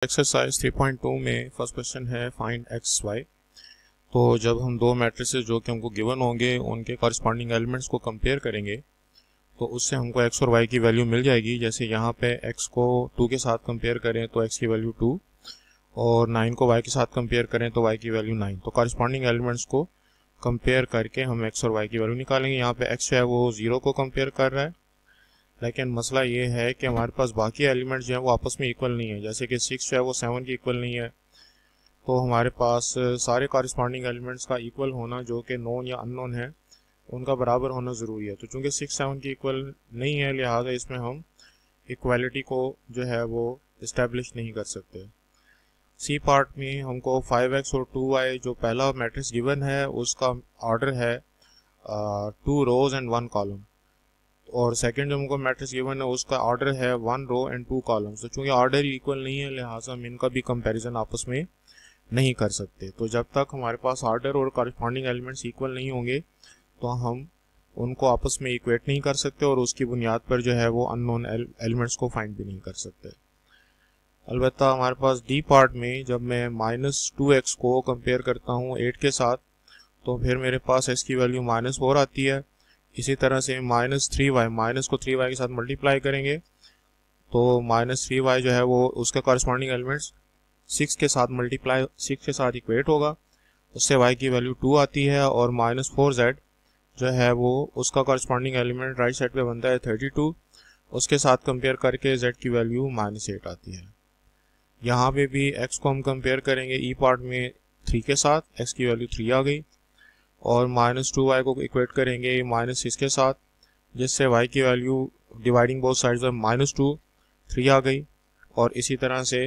Exercise 3.2 में first question है find x Y. तो जब हम दो मैट्रिसेस जो कि हमको गिवन होंगे उनके कॉरस्पॉन्डिंग एलिमेंट्स को कंपेयर करेंगे तो उससे हमको एक्स और वाई की वैल्यू मिल जाएगी। जैसे यहाँ पे एक्स को 2 के साथ कंपेयर करें तो एक्स की वैल्यू 2 और 9 को वाई के साथ कंपेयर करें तो वाई की वैल्यू 9। तो कॉरस्पॉन्डिंग एलिमेंट्स को कंपेयर करके हम एक्स और वाई की वैल्यू निकालेंगे। यहाँ पे एक्स जो है वो 0 को कंपेयर कर रहा है, लेकिन मसला ये है कि हमारे पास बाकी एलिमेंट्स जो हैं वो आपस में इक्वल नहीं है। जैसे कि 6 जो है वो 7 की इक्वल नहीं है, तो हमारे पास सारे कॉरस्पॉन्डिंग एलिमेंट्स का इक्वल होना जो कि नोन या अननोन है उनका बराबर होना ज़रूरी है। तो चूंकि 6 7 की इक्वल नहीं है, लिहाजा इसमें हम इक्वालिटी को जो है वो इस्टेब्लिश नहीं कर सकते। सी पार्ट में हमको 5x और 2y जो पहला मैट्रिक्स गिवन है उसका ऑर्डर है 2 रोज एंड 1 कॉलम, और सेकंड जो हमको मैट्रिक्स गिवन है उसका ऑर्डर है 1 रो एंड 2 कॉलम्स। तो चूंकि ऑर्डर इक्वल नहीं है लिहाजा हम इनका भी कंपैरिजन आपस में नहीं कर सकते। तो जब तक हमारे पास ऑर्डर और कॉरस्पॉन्डिंग एलिमेंट्स इक्वल नहीं होंगे तो हम उनको आपस में इक्वेट नहीं कर सकते और उसकी बुनियाद पर जो है वो अननोन एलिमेंट्स को फाइंड भी नहीं कर सकते। अलबत्ता हमारे पास डी पार्ट में जब मैं -2x को कंपेयर करता हूँ 8 के साथ तो फिर मेरे पास x की वैल्यू -4 आती है। इसी तरह से -3y, माइनस को 3y के साथ मल्टीप्लाई करेंगे तो -3y जो है वो उसका कॉरस्पॉन्डिंग एलिमेंट्स 6 के साथ मल्टीप्लाई 6 के साथ इक्वेट होगा, उससे y की वैल्यू 2 आती है। और -4z जो है वो उसका कॉरस्पॉन्डिंग एलिमेंट राइट साइड पे बनता है 32, उसके साथ कंपेयर करके z की वैल्यू -8 आती है। यहाँ पे भी x को हम कंपेयर करेंगे ई पार्ट में 3 के साथ, x की वैल्यू 3 आ गई, और -2y को इक्वेट करेंगे -6 के साथ जिससे y की value dividing both sides by -2 3 आ गई। और इसी तरह से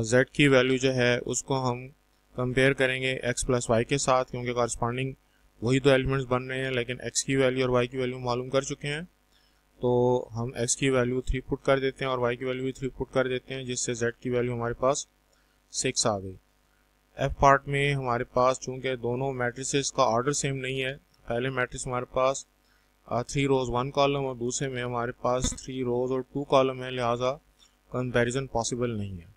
z की वैल्यू जो है उसको हम कंपेयर करेंगे x प्लस वाई के साथ, क्योंकि कॉरस्पॉन्डिंग वही दो एलिमेंट्स बन रहे हैं लेकिन x की वैल्यू और y की वैल्यू मालूम कर चुके हैं। तो हम x की वैल्यू 3 पुट कर देते हैं और y की वैल्यू भी 3 पुट कर देते हैं जिससे z की वैल्यू हमारे पास 6 आ गई। एफ पार्ट में हमारे पास चूंकि दोनों मैट्रिसेस का ऑर्डर सेम नहीं है, पहले मैट्रिक्स हमारे पास 3 रोज 1 कॉलम और दूसरे में हमारे पास 3 रोज और 2 कॉलम है, लिहाजा कंपैरिजन पॉसिबल नहीं है।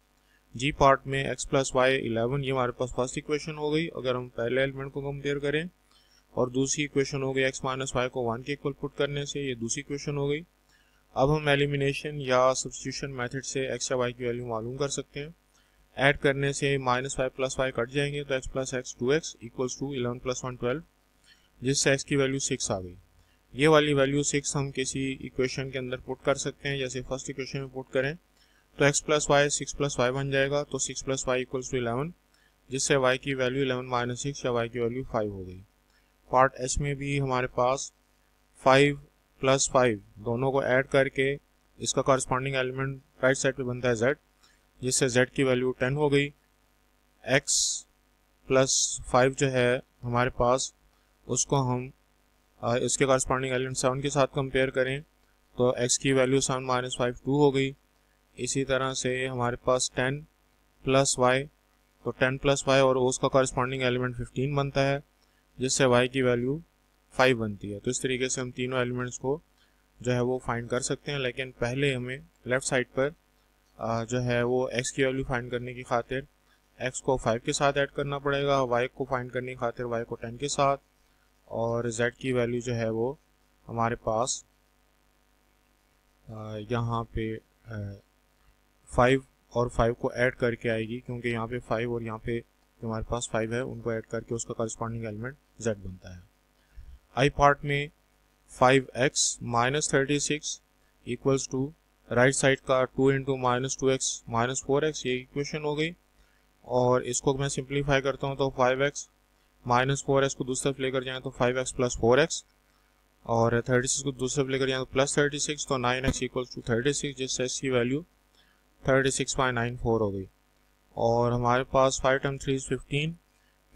जी पार्ट में x प्लस वाई 11 ये हमारे पास फर्स्ट इक्वेशन हो गई अगर हम पहले एलिमेंट को कंपेयर करें, और दूसरी इक्वेशन हो गई x माइनस वाई को 1 के इक्वल पुट करने से, ये दूसरी इक्वेशन हो गई। अब हम एलिमिनेशन या सब्स्टिट्यूशन मेथड से x या y की वैल्यू मालूम कर सकते हैं। ऐड करने से -5 प्लस वाई कट जाएंगे तो x plus x 2x equals to 11 plus 1 12, जिससे x की वैल्यू 6 आ गई। ये वाली वैल्यू 6 हम किसी इक्वेशन के अंदर पुट कर सकते हैं, जैसे फर्स्ट इक्वेशन में पुट करें तो x plus y 6 plus y बन जाएगा, तो 6 प्लस वाई इक्वल्स टू 11, जिससे y की वैल्यू 11 माइनस 6 या y की वैल्यू 5 हो गई। पार्ट एच में भी हमारे पास 5 प्लस 5 दोनों को ऐड करके इसका कॉरस्पॉन्डिंग एलिमेंट राइट साइड पे बनता है z, जिससे z की वैल्यू 10 हो गई। x प्लस 5 जो है हमारे पास उसको हम इसके कॉरस्पॉन्डिंग एलिमेंट 7 के साथ कंपेयर करें तो x की वैल्यू 7 माइनस 5 2 हो गई। इसी तरह से हमारे पास 10 प्लस वाई, तो 10 प्लस वाई और उसका कॉरस्पॉन्डिंग एलिमेंट 15 बनता है, जिससे y की वैल्यू 5 बनती है। तो इस तरीके से हम तीनों एलिमेंट्स को जो है वो फाइंड कर सकते हैं, लेकिन पहले हमें लेफ्ट साइड पर जो है वो x की वैल्यू फाइंड करने की खातिर x को 5 के साथ ऐड करना पड़ेगा, y को फाइंड करने की खातिर y को 10 के साथ, और z की वैल्यू जो है वो हमारे पास यहाँ पे 5 और 5 को ऐड करके आएगी, क्योंकि यहाँ पे 5 और यहाँ पे जो हमारे पास 5 है उनको ऐड करके उसका कॉरस्पॉन्डिंग एलिमेंट z बनता है। आई पार्ट में 5x minus 36 equals to right side का 2 इंटू -2x माइनस 4x, ये इक्वेशन हो गई। और इसको मैं सिंप्लीफाई करता हूँ तो 5x माइनस 4x को दूसरी तरफ लेकर जाएँ तो 5x प्लस 4x, और 36 को दूसरी तरफ लेकर जाएँ तो प्लस 36, तो 9x इक्वल्स टू 36, जिससे x की वैल्यू 36/94 हो गई। और हमारे पास 5 टाइम 3 इज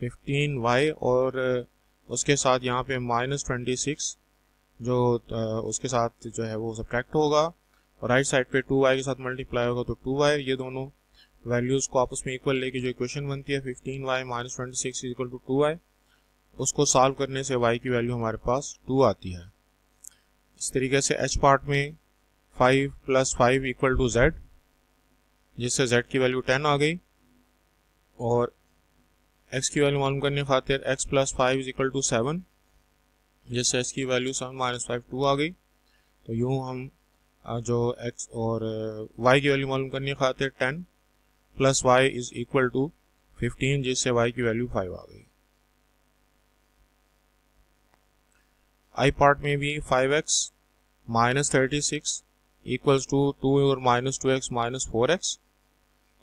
15y, और उसके साथ यहाँ पे -26 जो उसके साथ जो है वो सब्ट्रैक्ट होगा, और राइट साइड पे 2y के साथ मल्टीप्लाई होगा तो 2y, ये दोनों वैल्यूज़ को आपस में इक्वल लेके जो इक्वेशन बनती है 15y minus 26 equal to 2y, उसको सॉल्व करने से y की वैल्यू हमारे पास 2 आती है। इस तरीके से h पार्ट में 5 प्लस 5 इक्वल टू z, जिससे z की वैल्यू 10 आ गई, और x की वैल्यू मालूम करने खातिर x plus 5 is equal to 7, जिससे x की वैल्यू 7 माइनस 5 2 आ गई। तो यूँ हम जो x और y की वैल्यू मालूम करने खातिर 10 plus y is equal to 15, जिससे y की वैल्यू 5 आ गई। आई पार्ट में भी 5x माइनस 36 इक्वल्स टू 2 और माइनस 2x माइनस 4x,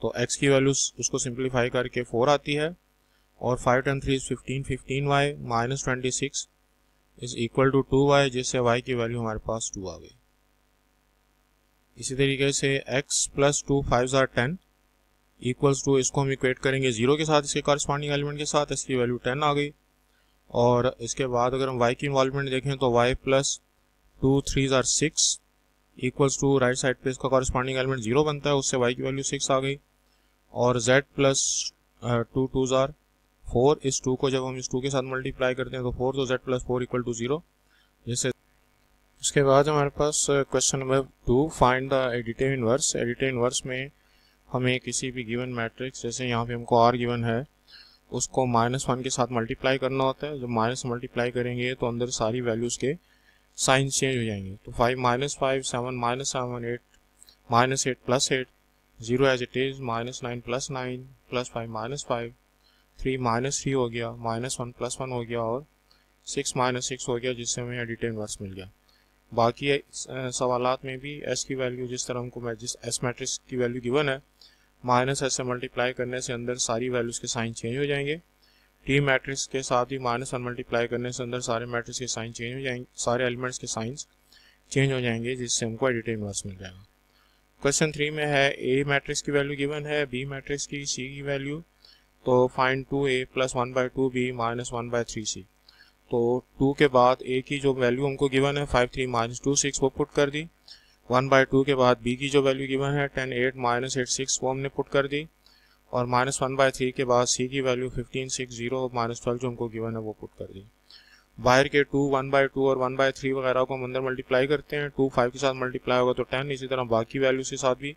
तो x की वैल्यू उसको सिंप्लीफाई करके 4 आती है, और 5 10 3 is 15, 15y minus 26 is equal to 2y, जिससे y की वैल्यू हमारे पास 2 आ गई। इसी तरीके से x plus 2 5 are 10 equals to, इसको हम इक्वेट करेंगे 0 के साथ, इसके कॉरस्पॉन्डिंग एलिमेंट के साथ, इसकी वैल्यू 10 आ गई। और इसके बाद अगर हम y की इन्वॉल्वमेंट देखें तो y plus 2 3 are 6 equals to, right side पे इसका कॉरस्पॉन्डिंग एलिमेंट 0 बनता है, उससे y की वैल्यू 6 आ गई। और z प्लस 2 2 आर 4, इस 2 को जब हम इस 2 के साथ मल्टीप्लाई करते हैं तो 4, तो z प्लस 4 इक्वल टू 0, जिससे इसके बाद हमारे पास question number 2, find the additive inverse. Additive inverse में हमें किसी भी गिवन मैट्रिक्स, जैसे यहाँ पे हमको r गिवन है, उसको -1 के साथ मल्टीप्लाई करना होता है। जब माइनस मल्टीप्लाई करेंगे तो अंदर सारी वैल्यूज़ के साइन चेंज हो जाएंगे। तो 5 minus 5 7 minus 7 8 minus 8 plus 8 0 as it is, -9 plus 9 plus 5 minus 5 3 minus 3 हो गया, -1 प्लस 1 हो गया, और 6 माइनस 6 हो गया, जिससे हमें एडिटिव इनवर्स मिल गया। बाकी सवालात में भी s की वैल्यू जिस तरह हमको जिस s मैट्रिक्स की वैल्यू गिवन है, -s से मल्टीप्लाई करने से अंदर सारी वैल्यूज़ के साइन चेंज हो जाएंगे। t मैट्रिक्स के साथ ही -1 मल्टीप्लाई करने से अंदर सारे मैट्रिक्स के साइन चेंज हो जाएंगे, सारे एलिमेंट्स के साइंस चेंज हो जाएंगे, जिससे हमको एडिटिव इनवर्स मिल जाएगा। क्वेश्चन 3 में है a मैट्रिक्स की वैल्यू गिवन है, b मैट्रिक्स की, c की वैल्यू, तो find 2a plus 1/2b minus 1/3c। तो 2 के बाद a की जो वैल्यू हमको गिवन है 5 3 माइनस 2 6, वो पुट कर दी। 1/2 के बाद b की जो वैल्यू गिवन है 10 8 माइनस 8 6, वो हमने पुट कर दी। और -1/3 के बाद c की वैल्यू 15 6 0 माइनस 12 जो हमको गिवन है वो पुट कर दी। बाहर के 2 1/2 और 1/3 वगैरह को हम अंदर मल्टीप्लाई करते हैं। 2 5 के साथ मल्टीप्लाई होगा तो 10, इसी तरह बाकी वैल्यूज के साथ भी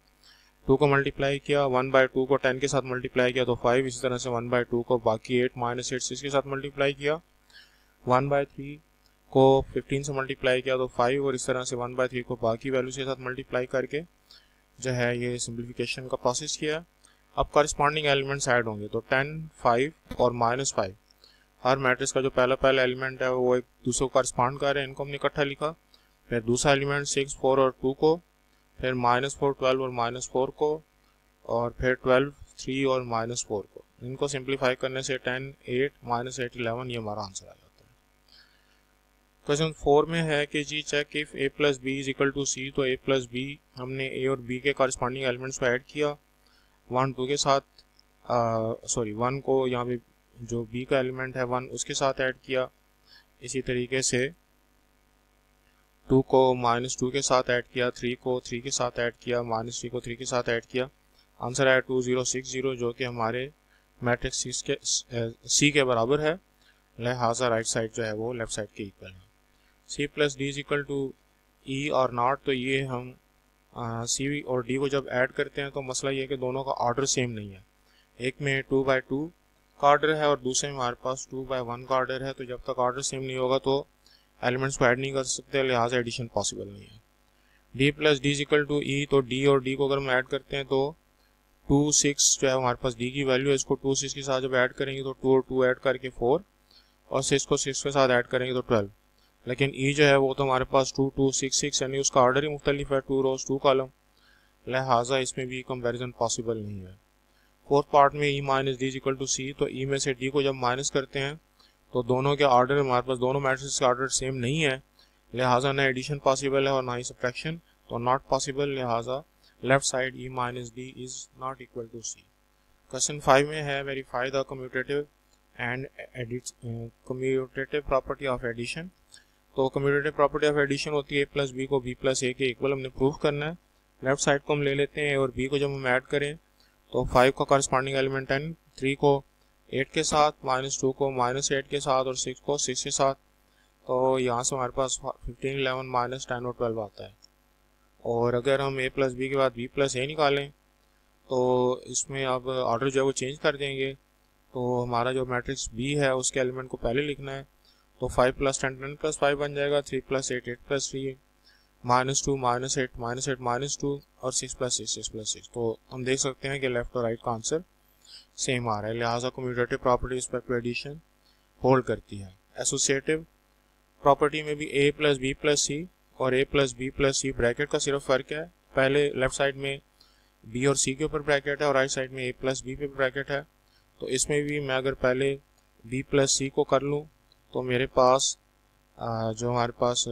2 को मल्टीप्लाई किया, 1/2 को 10 के साथ मल्टीप्लाई किया तो 5, इसी तरह से 1/2 को बाकी 8 माइनस 8 6 के साथ मल्टीप्लाई किया, 1/3 को 15 से मल्टीप्लाई किया तो 5, और इस तरह से 1/3 को बाकी वैल्यूज के साथ मल्टीप्लाई करके जो है ये सिंप्लीफिकेशन का प्रोसेस किया। अब कॉरस्पॉन्डिंग एलिमेंट्स ऐड होंगे, तो 10 5 और -5, हर मैट्रिक्स का जो पहला एलिमेंट है वो एक दूसरे को कॉरस्पॉन्ड कर रहे हैं, इनको हमने इकट्ठा लिखा। फिर दूसरा एलिमेंट 6 4 और 2 को, फिर -4 12 और -4 को, और फिर 12 3 और -4 को। इनको सिंप्लीफाई करने से 10 8 -8 11, ये हमारा आंसर आ जाता है। क्वेश्चन 4 में है कि जी check if a plus B is equal to C. तो a प्लस बी, हमने a और b के कॉरस्पॉन्डिंग एलिमेंट्स को ऐड किया 1 2 के साथ, 1 को यहाँ पे जो b का एलिमेंट है 1 उसके साथ ऐड किया। इसी तरीके से 2 को -2 के साथ ऐड किया, 3 को 3 के साथ ऐड किया, -3 को 3 के साथ ऐड किया। आंसर है 2 0 6 0, जो कि हमारे मैट्रिक्स C के बराबर है, लिहाजा राइट साइड जो है वो लेफ्ट साइड के इक्वल है। C plus D is equal to E और नॉट, तो ये हम C और D को जब ऐड करते हैं तो मसला ये है कि दोनों का ऑर्डर सेम नहीं है। एक में 2/2 का ऑर्डर है और दूसरे में हमारे पास 2/1 का ऑर्डर है। तो जब तक ऑर्डर सेम नहीं होगा तो एलिमेंट्स को ऐड नहीं कर सकते, लिहाजा एडिशन पॉसिबल नहीं है। D plus D is equal to E, तो D और D को अगर हम ऐड करते हैं तो 2 6 जो है हमारे पास D की वैल्यू है, इसको 2 6 के साथ जब ऐड करेंगे तो 2 और 2 ऐड करके 4, और 6 को 6 के साथ ऐड करेंगे तो 12। लेकिन E जो है वो तो हमारे पास 2 2 6 6, यानी उसका ऑर्डर ही मुख्तलिफ है, 2 रोज 2 कॉलम, लिहाजा इसमें भी कंपैरिजन पॉसिबल नहीं है। फोर्थ पार्ट में E minus D is equal to C, तो E में से D को जब माइनस करते हैं तो दोनों के ऑर्डर, हमारे पास दोनों मैट्रिक्स के ऑर्डर सेम नहीं है, लिहाजा ना एडिशन पॉसिबल है और ना ही सब्ट्रैक्शन, तो नॉट पॉसिबल, लिहाजा left side E minus D is not equal to C. Question 5 में है verify the commutative and commutative property of addition. तो कम्यूटेटिव प्रॉपर्टी ऑफ एडिशन होती है a प्लस बी को b प्लस a के equal हमने proof करना है। लेफ्ट साइड को हम ले लेते हैं और b को जब हम ऐड करें तो 5 का कॉरस्पॉन्डिंग एलिमेंट 10, 3 को 8 के साथ, -2 को -8 के साथ और 6 को 6 के साथ। तो यहाँ से हमारे पास 15 11 -10 और 12 आता है। और अगर हम a प्लस बी के बाद b प्लस a निकालें तो इसमें अब ऑर्डर जो है वो चेंज कर देंगे। तो हमारा जो मैट्रिक्स बी है उसके एलिमेंट को पहले लिखना है, तो 5 + 10 10 + 5 बन जाएगा, 3 + 8 8 + 3 -2 -8 -8 -2 और 6 + 6 6 + 6। तो हम देख सकते हैं कि लेफ्ट और राइट का आंसर सेम आ रहा है, लिहाजा commutative property respect to addition hold करती है। एसोसिएटिव प्रॉपर्टी में भी a + b + c और a + b + c ब्रैकेट का सिर्फ फ़र्क है, पहले लेफ्ट साइड में b और c के ऊपर ब्रैकेट है और राइट साइड में a + b पे ब्रैकेट है। तो इसमें भी मैं अगर पहले b + c को कर लूँ तो मेरे पास जो हमारे पास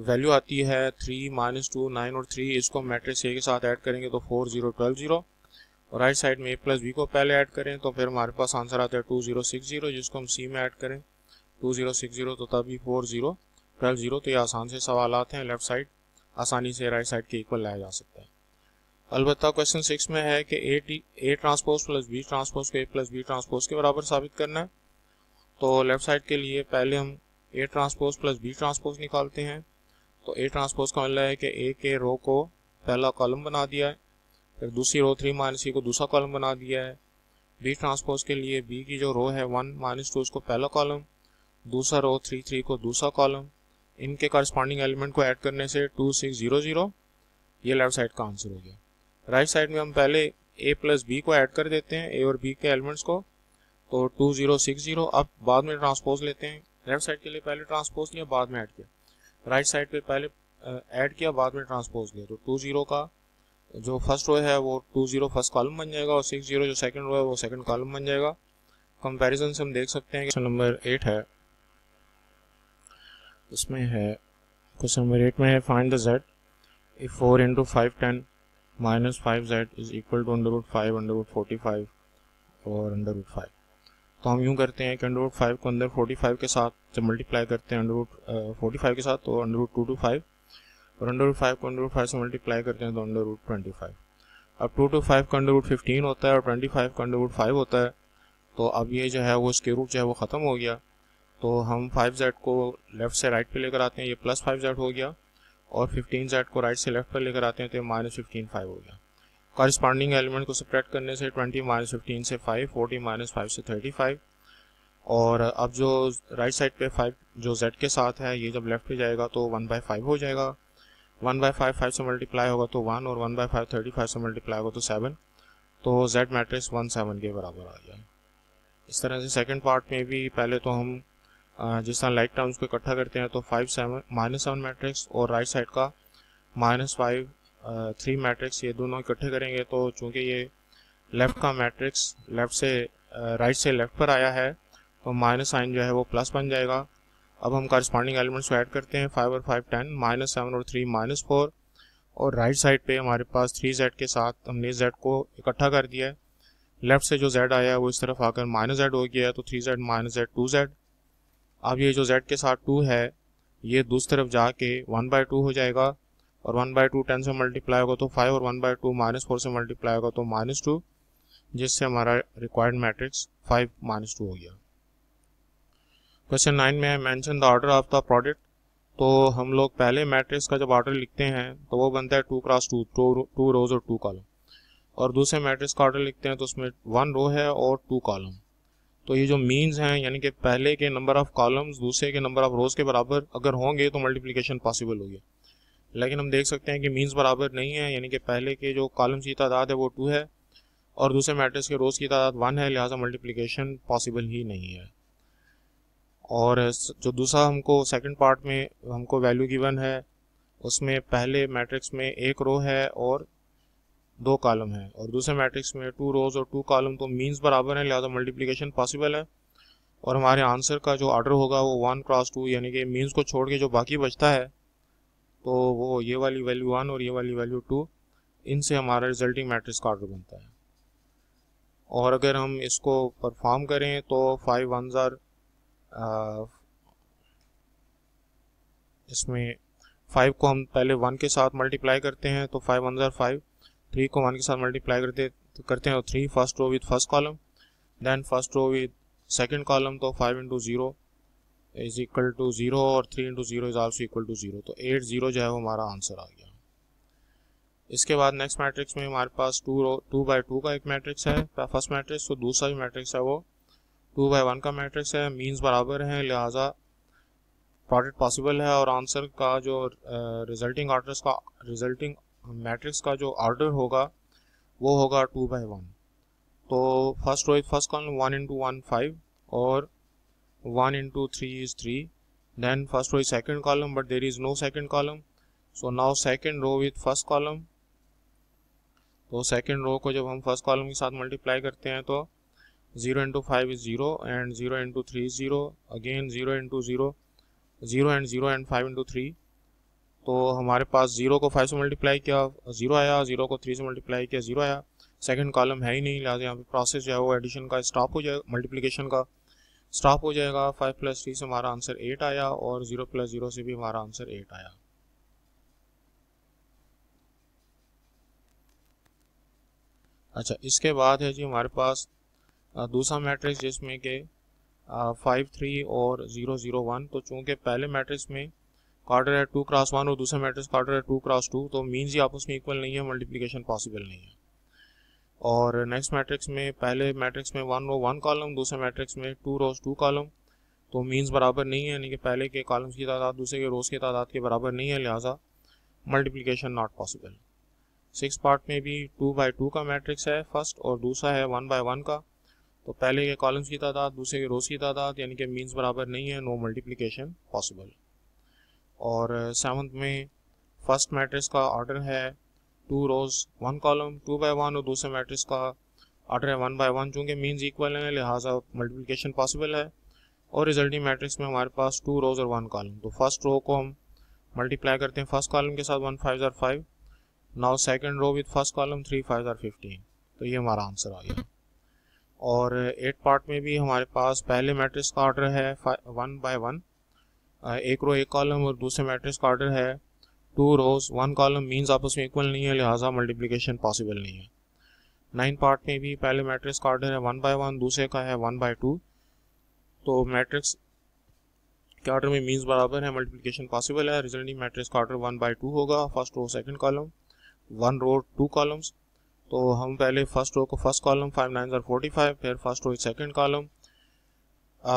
वैल्यू आती है 3 -2 9 और 3, इसको मैट्रिक्स ए के साथ ऐड करेंगे तो 4 0 12 0 और राइट साइड में a + b को पहले ऐड करें तो फिर हमारे पास आंसर आता है 2 0 6 0, जिसको हम c में ऐड करें 2 0 6 0 तो तभी 4 0 12 0। तो ये आसान से सवालात हैं, लेफ्ट साइड आसानी से राइट साइड के इक्वल लाया जा सकता है। अलबत्ता क्वेश्चन 6 में है कि a ट्रांसपोज + b ट्रांसपोज को a + b ट्रांसपोज के बराबर साबित करना है। तो लेफ्ट साइड के लिए पहले हम a ट्रांसपोज + b ट्रांसपोज निकालते हैं। तो a ट्रांसपोज का मतलब है कि a के रो को पहला कॉलम बना दिया है, फिर दूसरी रो 3 - c को दूसरा कॉलम बना दिया है। b ट्रांसपोज के लिए b की जो रो है 1 - 2 उसको पहला कॉलम, दूसरा रो 3 3 को दूसरा कॉलम, इनके करस्पॉन्डिंग एलिमेंट को ऐड करने से 2 6 0 0, ये लेफ्ट साइड का आंसर हो गया। राइट साइड में हम पहले a + b को ऐड कर देते हैं, a और b के एलिमेंट्स को, तो 2 0 6 0। अब बाद में ट्रांसपोज लेते हैं, लेफ्ट साइड के लिए पहले ट्रांसपोज लिया बाद में ऐड किया, राइट साइड पे पहले ऐड किया बाद में ट्रांसपोज लिया। तो 2 0 का जो फर्स्ट रो है वो 2 0 फर्स्ट कॉलम बन जाएगा और 6 0 जो सेकंड रो है वो सेकंड कॉलम बन जाएगा। कंपैरिजन से हम देख सकते हैं कि क्वेश्चन नंबर 8 है, इसमें है क्वेश्चन नंबर 8 में है find the z if 4 × 5 10 - 5z is equal to √5 √45 और √5। तो हम यूँ करते हैं कि √5 को अंदर 45 के साथ जब मल्टीप्लाई करते हैं √45 के साथ तो √2 to 5 और √5 को √5 से मल्टीप्लाई करते हैं तो √25। अब 2 to 5 का √15 होता है और 25 का √5 होता है। तो अब ये जो है वो स्क्वायर रूट जो है वो ख़त्म हो गया, तो हम 5z को लेफ़्ट से राइट पे लेकर आते हैं, ये +5z हो गया, और 15z को राइट से लेफ्ट पर लेकर आते हैं तो -15 5 हो गया। कॉरस्पॉन्डिंग एलिमेंट को सब्ट्रैक्ट करने से 20 - 15 से 5, 40 - 5 से 35। और अब जो राइट साइड पे 5 जो z के साथ है ये जब लेफ्ट पे जाएगा तो 1/5 हो जाएगा, 1/5 5 से मल्टीप्लाई होगा तो 1 और 1/5 35 से मल्टीप्लाई होगा तो 7। तो z मैट्रिक्स 1 7 के बराबर आ गया। इस तरह से सेकंड पार्ट में भी पहले तो हम जिस तरह लाइक टर्म्स को इकट्ठा करते हैं तो 5 7 -7 मैट्रिक्स और राइट साइड का -5 3 मैट्रिक्स, ये दोनों इकट्ठे करेंगे तो चूँकि ये लेफ़्ट का मैट्रिक्स लेफ़्ट से राइट से लेफ़्ट पर आया है तो माइनस साइन जो है वो प्लस बन जाएगा। अब हम करस्पॉन्डिंग एलिमेंट्स को ऐड करते हैं, 5 और 5 10, -7 और 3 -4, और राइट साइड पे हमारे पास 3z के साथ हमने z को इकट्ठा कर दिया है। लेफ्ट से जो z आया है वो इस तरफ आकर -z हो गया है तो 3z - z 2z। अब ये जो z के साथ 2 है ये दूसरी तरफ जाके 1/2 हो जाएगा और 1/2 10 से मल्टीप्लाई होगा तो 5 और 1/2 -4 से मल्टीप्लाई होगा तो -2, जिससे हमारा रिक्वायर्ड मैट्रिक्स 5 -2 हो गया। क्वेश्चन 9 में है mention the order of the product. तो हम लोग पहले मैट्रिक्स का जब ऑर्डर लिखते हैं तो वो बनता है 2 × 2, 2 रोज और 2 कॉलम, और दूसरे मैट्रिक्स का ऑर्डर लिखते हैं तो उसमें 1 रो है और 2 कॉलम। तो ये जो मीन्स हैं यानी कि पहले के नंबर ऑफ कॉलम्स दूसरे के नंबर ऑफ रोज के बराबर अगर होंगे तो मल्टीप्लिकेशन पॉसिबल होगी, लेकिन हम देख सकते हैं कि मीन्स बराबर नहीं है, यानी कि पहले के जो कॉलम्स की तादाद है वो 2 है और दूसरे मैट्रिक्स के रोज की तादाद 1 है, लिहाजा मल्टीप्लिकेशन पॉसिबल ही नहीं है। और जो दूसरा हमको सेकंड पार्ट में हमको वैल्यू गिवन है उसमें पहले मैट्रिक्स में 1 रो है और 2 कॉलम है और दूसरे मैट्रिक्स में 2 रोज और 2 कॉलम, तो मीन्स बराबर है लिहाजा मल्टीप्लिकेशन पॉसिबल है। और हमारे आंसर का जो ऑर्डर होगा वो 1 × 2, यानी कि मीन्स को छोड़ के जो बाकी बचता है तो वो ये वाली वैल्यू 1 और ये वाली वैल्यू 2, इनसे हमारा रिजल्टिंग मैट्रिक्स का ऑर्डर बनता है। और अगर हम इसको परफॉर्म करें तो 5 1s आर इसमें 5 को हम पहले 1 के साथ मल्टीप्लाई करते हैं तो 5 1s आर 5, 3 को 1 के साथ मल्टीप्लाई करते हैं तो 3 first row with first column, then first row with second column, तो 5 × 0 इज इक्वल टू 0 और 3 × 0 इज आल्सो इक्वल टू 0, तो 8 0 जो है वो हमारा आंसर आ गया। इसके बाद नेक्स्ट मैट्रिक्स में हमारे पास 2 बाई 2 का एक मैट्रिक्स है फर्स्ट मैट्रिक्स, तो दूसरा जो मैट्रिक्स है वो 2 बाई 1 का मैट्रिक्स है। मीन्स बराबर हैं, लिहाजा प्रोडक्ट पॉसिबल है और आंसर का जो रिजल्टिंग मैट्रिक्स का जो ऑर्डर होगा वो होगा 2 बाई 1। तो first row first column 1 into 1 5 और 1 into 3 is 3. Then first row is second column, but there is no second column. So now second row with first column. तो second row को जब हम first column के साथ multiply करते हैं तो 0 into 5 is 0 and 0 into 3 is 0. Again 0 into 0, 0 and 5 into 3. तो हमारे पास 0 को 5 से मल्टीप्लाई किया 0 आया, 0 को 3 से मल्टीप्लाई किया 0 आया। सेकंड कॉलम है ही नहीं, लिहाजा यहाँ पे प्रोसेस जो है वो एडिशन का स्टॉप हो जाएगा, मल्टीप्लिकेशन का स्टॉप हो जाएगा। 5 + 3 से हमारा आंसर 8 आया और 0 + 0 से भी हमारा आंसर 8 आया। अच्छा, इसके बाद है जी हमारे पास दूसरा मैट्रिक्स जिसमें कि 5 3 और 0 0 1। तो चूँकि पहले मैट्रिक्स में ऑर्डर है 2 क्रॉस 1 और दूसरे मैट्रिक्स का ऑर्डर है 2 क्रॉस 2, तो मीन्स ही आपस में इक्वल नहीं है, मल्टीप्लिकेशन पॉसिबल नहीं है। और नेक्स्ट मैट्रिक्स में पहले मैट्रिक्स में 1 रो 1 कॉलम, दूसरे मैट्रिक्स में 2 रोज 2 कॉलम, तो मीन्स बराबर नहीं है, यानी कि पहले के कॉलम्स की तादाद दूसरे के रोज की तादाद के बराबर नहीं है, लिहाजा मल्टीप्लिकेशन नॉट पॉसिबल। 6 पार्ट में भी 2 बाई 2 का मैट्रिक्स है फर्स्ट और दूसरा है 1 बाई 1 का, तो पहले के कॉलम्स की तादाद दूसरे के रोज की तादाद यानी कि मीन्स बराबर नहीं है, नो मल्टीप्लिकेशन पॉसिबल। और 7th में फर्स्ट मैट्रिक्स का ऑर्डर है 2 रोज 1 कॉलम 2 बाई 1 और दूसरे मैट्रिक्स का ऑर्डर है 1 बाई 1। चूँकि मीन्स इक्वल है लिहाजा मल्टीप्लिकेशन पॉसिबल है। और रिजल्टिंग मैट्रिक्स में हमारे पास 2 रोज और 1 कॉलम, तो फर्स्ट रो को हम मल्टीप्लाई करते हैं फर्स्ट कॉलम के साथ 1 5 * 5। Now second row with first column 3 5 * 15, तो ये हमारा आंसर आ गया। और 8 पार्ट में भी हमारे पास पहले मैट्रिक्स का ऑर्डर है 1 बाई 1, एक रो एक कॉलम और दूसरे मैट्रिक्स का ऑर्डर है 2 रोज 1 कॉलम, मीन्स आपस में इक्वल नहीं है, लिहाजा मल्टीप्लिकेशन पॉसिबल नहीं है। 9 पार्ट में भी पहले मैट्रिक्स का ऑर्डर है 1 बाई 1, दूसरे का है 1 बाई 2, तो मैट्रिक्स के ऑर्डर में मीन्स बराबर है, मल्टीप्लिकेशन पॉसिबल है। रिजल्टिंग मैट्रिक्स का ऑर्डर 1 बाई 2 होगा, फर्स्ट रो सेकंड कॉलम 1 रो 2 कॉलम्स। तो हम पहले फर्स्ट रो को फर्स्ट कॉलम 5 9 * 45, फिर फर्स्ट रो सेकंड कॉलम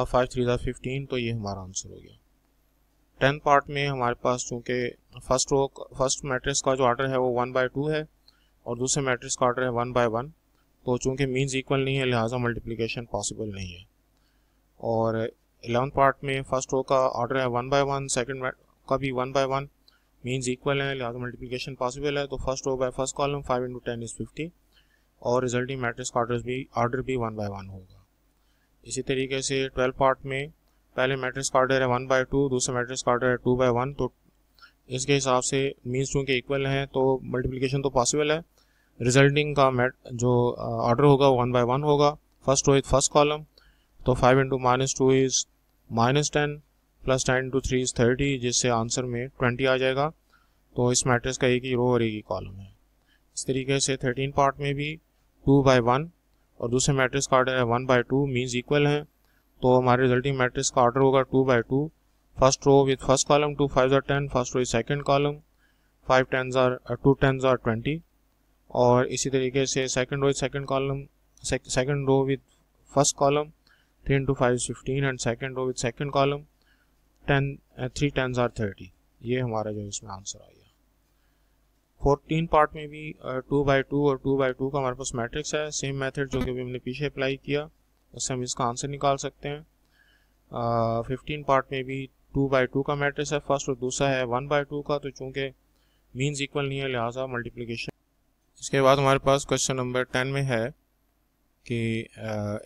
5 3 * 15, तो ये हमारा आंसर हो गया। 10 पार्ट में हमारे पास चूँकि फर्स्ट मैट्रिक्स का जो ऑर्डर है वो 1 बाई 2 है और दूसरे मैट्रिक्स का ऑर्डर है 1 बाई 1, तो चूँकि मीन्स इक्वल नहीं है लिहाजा मल्टीप्लिकेशन पॉसिबल नहीं है। और 11 पार्ट में फर्स्ट रो का ऑर्डर है 1 बाई 1, सेकंड का भी 1 बाई 1, मीन्स इक्वल है लिहाजा मल्टीप्लिकेशन पॉसिबल है। तो first row by first column 5 × 10 = 50 और रिजल्टिंग मैट्रिक्स का ऑर्डर भी 1 बाई 1 होगा। इसी तरीके से 12 पार्ट में पहले मैट्रिक्स का ऑर्डर है 1 बाई 2, दूसरे मैट्रिक्स का ऑर्डर है 2 बाई 1, तो इसके हिसाब से मीन्स चूँकि इक्वल हैं तो मल्टीप्लिकेशन तो पॉसिबल है। रिजल्टिंग का जो ऑर्डर होगा वो 1 बाई 1 होगा। फर्स्ट रो फर्स्ट कॉलम, तो 5 × -2 is -10 + 10 × 3 is 30, जिससे आंसर में 20 आ जाएगा। तो इस मैट्रिक्स का एक ही रो और एक ही कॉलम है। इस तरीके से 13 पार्ट में भी 2 बाई 1 और दूसरे मैट्रिक्स का ऑर्डर है 1 बाई 2, मीन्स इक्वल हैं, तो हमारे रिजल्टिंग मैट्रिक्स का ऑर्डर होगा 2 by 2, first row with first column 2 5 * 10, first row second column 2 10 * 20। और इसी तरीके से second row with first column 3 × 5 = 15 and second row with second column 3 10 * 30। ये हमारा जो इसमें आंसर आ गया। 14 पार्ट में भी 2 बाई 2 और 2 बाई 2 का हमारे पास मैट्रिक्स है। सेम मेथड जो कि हमने पीछे अप्लाई किया उससे हम इसका आंसर निकाल सकते हैं। 15 पार्ट में भी 2 बाई 2 का मैट्रिक्स है फर्स्ट और दूसरा है 1 बाई 2 का, तो चूँकि मीन्स इक्वल नहीं है लिहाजा मल्टीप्लिकेशन। इसके बाद हमारे पास क्वेश्चन नंबर 10 में है कि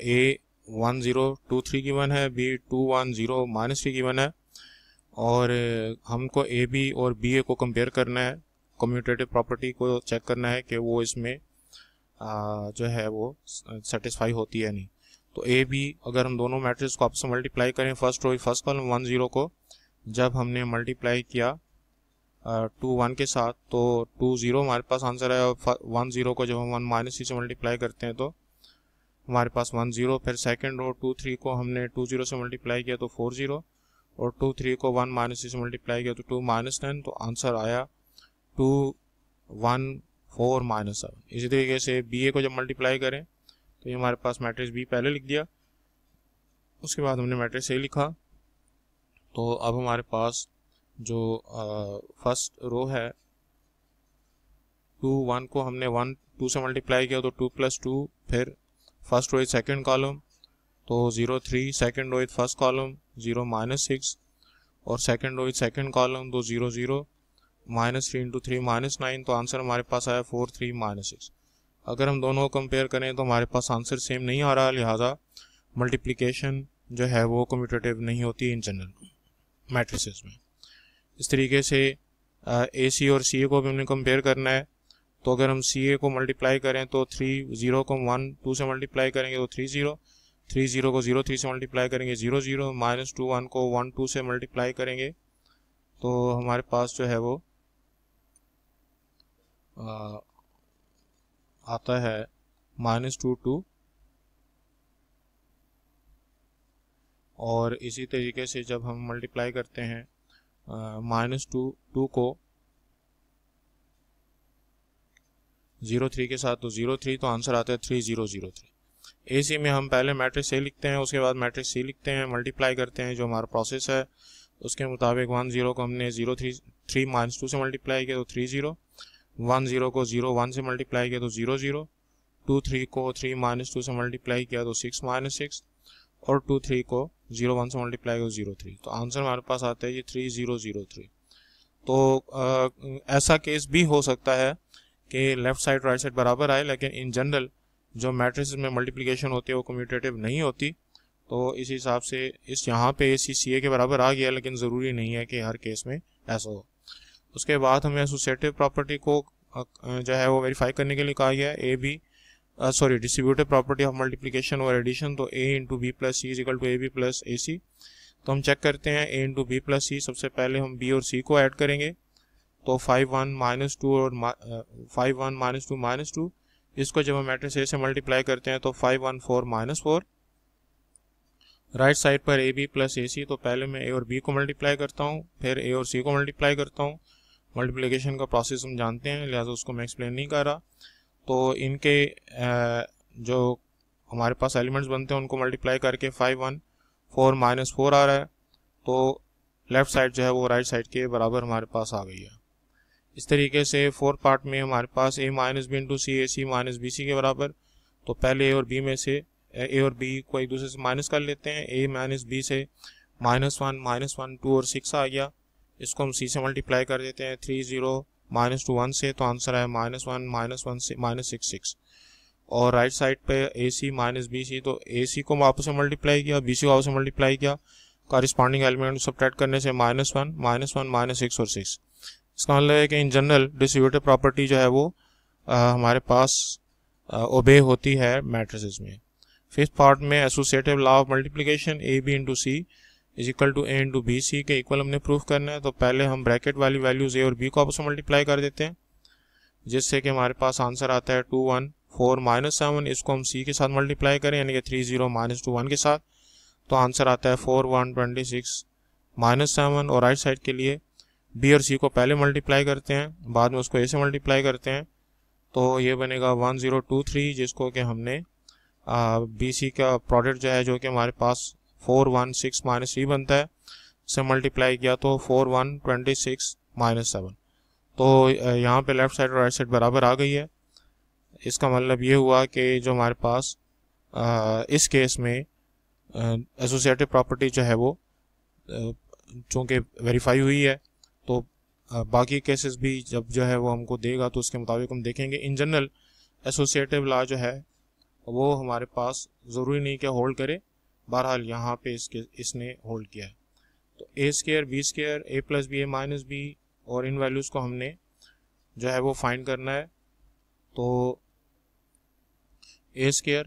A 1 0 2 3 गिवन है, B 2 1 0 -3 गिवन है और हमको AB और BA को कंपेयर करना है, कम्यूटेटिव प्रॉपर्टी को चेक करना है कि वो इसमें जो है वो सेटिस्फाई होती है नहीं। तो A B अगर हम दोनों मैट्रिक्स को आपस में मल्टीप्लाई करें फर्स्ट रो फर्स्ट कॉलम 1 0 को जब हमने मल्टीप्लाई किया 2 1 के साथ तो 2 0 हमारे पास आंसर है। 1 0 को जब हम 1 -3 से मल्टीप्लाई करते हैं तो हमारे पास 1 0, फिर सेकंड रो 2 3 को हमने 2 0 से मल्टीप्लाई किया तो 4 0 और 2 3 को 1 -3 से मल्टीप्लाई किया तो 2 -10, तो आंसर आया 2 1 4 माइनस 7। इसी तरीके से बी ए को जब मल्टीप्लाई करें तो ये हमारे पास मैट्रिक्स बी पहले लिख दिया, उसके बाद हमने मैट्रिक्स ए लिखा। तो अब हमारे पास जो फर्स्ट रो है 2 1 को हमने 1 2 से मल्टीप्लाई किया तो 2 + 2, फिर first row is second column तो 0 3, second row is first column 0 -6, और second row is second column तो 0 0 -3 × 3 -9। तो आंसर हमारे पास आया 4 3 -6। अगर हम दोनों को कंपेयर करें तो हमारे पास आंसर सेम नहीं आ रहा, लिहाजा मल्टीप्लिकेशन जो है वो कम्यूटेटिव नहीं होती इन जनरल मैट्रिसेस में। इस तरीके से ए सी और सी ए को भी हमने कंपेयर करना है। तो अगर हम सी ए को मल्टीप्लाई करें तो 3 0 को 1 2 से मल्टीप्लाई करेंगे तो 3 0, 3 0 को 0 3 से मल्टीप्लाई करेंगे 0 0, -2 1 को 1 2 से मल्टीप्लाई करेंगे तो हमारे पास जो है वो आता है -2 2। और इसी तरीके से जब हम मल्टीप्लाई करते हैं -2 2 को 0 3 के साथ तो 0 3, तो आंसर आता है 3 0 0 3। ए सी में हम पहले मैट्रिक्स ए लिखते हैं, उसके बाद मैट्रिक्स सी लिखते हैं, मल्टीप्लाई करते हैं। जो हमारा प्रोसेस है उसके मुताबिक 1 0 को हमने 0 3 3 -2 से मल्टीप्लाई किया तो 3 0, 1 0 को 0 1 से मल्टीप्लाई किया तो 0 0, 2 3 को 3 -2 से मल्टीप्लाई किया तो 6 -6, और 2 3 को 0 1 से मल्टीप्लाई किया तो 0 3। तो आंसर हमारे पास आता है ये 3 0 0 3। तो ऐसा केस भी हो सकता है कि लेफ्ट साइड राइट साइड बराबर आए, लेकिन इन जनरल जो मैट्रिसेस में मल्टीप्लिकेशन होती है वो कम्यूटेटिव नहीं होती। तो इस हिसाब से इस यहाँ पे ए सी सी ए के बराबर आ गया, लेकिन ज़रूरी नहीं है कि हर केस में ऐसा हो। उसके बाद हमें एसोसिएटिव प्रॉपर्टी को जो है वो वेरीफाई करने के लिए कहा गया है। डिस्ट्रीब्यूटिव प्रॉपर्टी ऑफ मल्टीप्लिकेशन और एडिशन। तो a × b + c = ab + ac। तो हम चेक करते हैं a × b + c। सबसे पहले हम b और c को ऐड करेंगे तो 5 1 -2 और 5 1 -2 -2। इसको जब हम मैट्रिक्स ए से मल्टीप्लाई करते हैं तो 5 1 4 -4। राइट साइड पर ab + ac। तो पहले मैं a और b को मल्टीप्लाई करता हूँ, फिर a और c को मल्टीप्लाई करता हूँ। मल्टीप्लिकेशन का प्रोसेस हम जानते हैं, लिहाजा उसको मैं एक्सप्लेन नहीं कर रहा। तो इनके जो हमारे पास एलिमेंट्स बनते हैं उनको मल्टीप्लाई करके 5 1 4 -4 आ रहा है। तो लेफ़्ट साइड जो है वो राइट साइड के बराबर हमारे पास आ गई है। इस तरीके से फोर्थ पार्ट में हमारे पास a - b × c ac - bc के बराबर। तो पहले a और b में से a और b को एक दूसरे से माइनस कर लेते हैं। a - b से -1 -1 2 और 6 आ गया। इसको हम c से मल्टीप्लाई कर देते हैं 3 0 -2 1 से, तो आंसर है -1 -1 से -6 6। और राइट साइड पे AC - BC। तो AC को वापस से मल्टीप्लाई किया, BC को वापस से मल्टीप्लाई किया, कॉरिस्पॉन्डिंग एलिमेंट सब्ट्रैक्ट करने से -1 -1 -6 और 6। इसका मतलब है कि इन जनरल डिस्ट्रीब्यूटिव प्रॉपर्टी जो है वो हमारे पास ओबे होती है मैट्रिसेस में। फिफ्थ पार्ट में associative law of multiplication AB × C = A × BC के इक्वल हमने प्रूफ करना है। तो पहले हम ब्रैकेट वाली वैल्यूज A और B को आपस में मल्टीप्लाई कर देते हैं, जिससे कि हमारे पास आंसर आता है 2 1 4 -7। इसको हम C के साथ मल्टीप्लाई करें यानी कि 3 0 -2 1 के साथ, तो आंसर आता है 4 1 26 -7। और राइट साइड के लिए B और C को पहले मल्टीप्लाई करते हैं, बाद में उसको A से मल्टीप्लाई करते हैं, तो ये बनेगा 1 0 2 3, जिसको कि हमने BC का प्रोडक्ट जो है जो कि हमारे पास 4 1 6 -3 बनता है, से मल्टीप्लाई किया तो 4 1 26 -7। तो यहाँ पे लेफ़्ट साइड और राइट साइड बराबर आ गई है। इसका मतलब ये हुआ कि जो हमारे पास इस केस में एसोसिएटिव प्रॉपर्टी जो है वो चूँकि वेरीफाई हुई है, तो बाकी केसेस भी जब जो है वो हमको देगा तो उसके मुताबिक हम देखेंगे। इन जनरल एसोसिएटिव लॉ जो है वो हमारे पास ज़रूरी नहीं कि होल्ड करे, बहरहाल यहाँ पे इसने होल्ड किया है। तो a² b² a + b a - b और इन वैल्यूज़ को हमने जो है वो फाइंड करना है। तो a²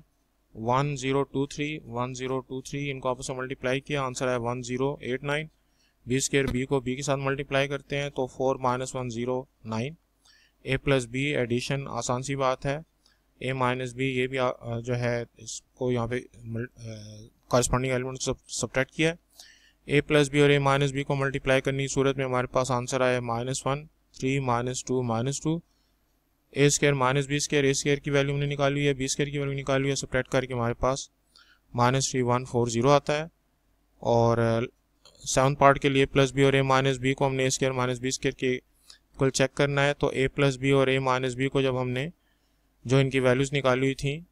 1 0 2 3 1 0 2 3 इनको आपस में मल्टीप्लाई किया, आंसर है 1 0 8 9। b² b को b के साथ मल्टीप्लाई करते हैं तो 4 - 1 0 9। a + b एडिशन आसान सी बात है, a - b ये भी जो है इसको यहाँ पे कॉरस्पॉन्डिंग एलिमेंट सब्ट्रैक्ट किया है। a + b और a - b को मल्टीप्लाई करने की सूरत में हमारे पास आंसर आया -1 3 -2 -2। ए स्क्वायर माइनस बी स्क्वायर, ए स्क्वायर की वैल्यू हमने निकाली है, बी स्क्वायर की वैल्यू निकाली है, सबट्रैक्ट करके हमारे पास -3140 आता है। और 7 पार्ट के लिए प्लस बी और ए माइनस बी को हमने ए स्क्वायर माइनस बी स्क्वायर के इक्वल चेक करना है। तो ए प्लस बी और ए माइनस बी को जब हमने जो इनकी वैल्यूज़ निकाली हुई थी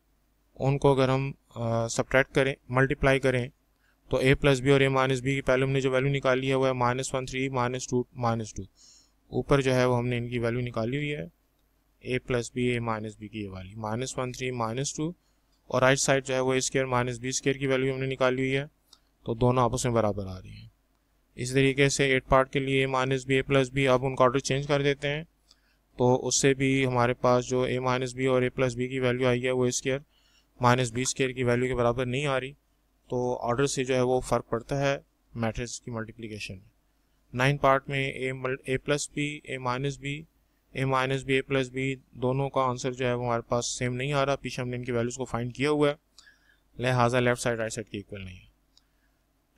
उनको अगर हम सबट्रैक्ट करें, मल्टीप्लाई करें, तो ए प्लस बी और ए माइनस बी की पहले हमने जो वैल्यू निकाली है वो है -13 -2 ऊपर जो है वो हमने इनकी वैल्यू निकाली हुई है ए प्लस बी ए माइनस बी की ये वाली -13 -2, और राइट साइड जो है वो ए स्क्वायर माइनस बी स्क्वायर की वैल्यू हमने निकाली हुई है। तो दोनों आपस में बराबर आ रही हैं। इस तरीके से 8 पार्ट के लिए ए माइनस बी ए प्लस बी, अब उनका ऑर्डर चेंज कर देते हैं तो उससे भी हमारे पास जो ए माइनस बी और ए प्लस बी की वैल्यू आई है वो ए स्क्वायर माइनस बी स्क्वायर की वैल्यू के बराबर नहीं आ रही। तो ऑर्डर से जो है वो फ़र्क पड़ता है मैट्रिक्स की मल्टीप्लिकेशन में। 9 पार्ट में ए प्लस बी ए माइनस बी ए प्लस बी दोनों का आंसर जो है वो हमारे पास सेम नहीं आ रहा। पीछे हमने इनकी वैल्यूज़ को फाइंड किया हुआ है, लिहाजा लेफ्ट साइड राइट साइड के इक्वल नहीं है।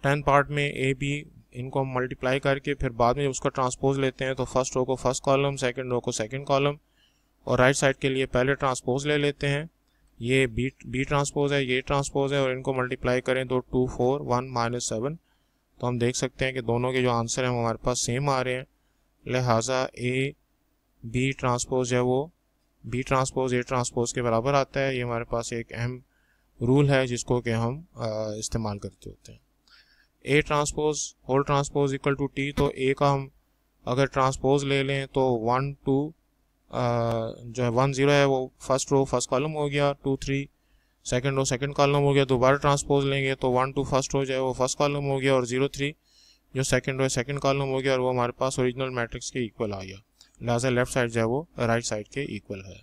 10 पार्ट में ए बी इनको हम मल्टीप्लाई करके फिर बाद में जब उसका ट्रांसपोज लेते हैं तो फर्स्ट रो को फर्स्ट कॉलम, सेकंड रो को सेकंड कॉलम, और राइट साइड के लिए पहले ट्रांसपोज ले लेते हैं। ये बी ट्रांसपोज है, ये ट्रांसपोज है, और इनको मल्टीप्लाई करें तो 2 4 1 -7, तो हम देख सकते हैं कि दोनों के जो आंसर हैं वो हमारे पास सेम आ रहे हैं। लिहाजा ए बी ट्रांसपोज है वो बी ट्रांसपोज ए ट्रांसपोज के बराबर आता है। ये हमारे पास एक अहम रूल है जिसको कि हम इस्तेमाल करते होते हैं। A transpose whole transpose equal to T, तो ए का हम अगर ट्रांसपोज ले लें तो 1 2 जो है 1 0 है वो फर्स्ट रो फर्स्ट कॉलम हो गया, 2 3 सेकंड रो सेकंड कॉलम हो गया। दोबारा ट्रांसपोज लेंगे तो 1 2 फर्स्ट रो जो है वो फर्स्ट कॉलम हो गया, और 0 3 जो सेकंड रो सेकंड कॉलम हो गया, और वो हमारे पास ओरिजिनल मैट्रिक्स के इक्वल आ गया। लिहाजा लेफ्ट साइड जो है वो राइट साइड के इक्वल है।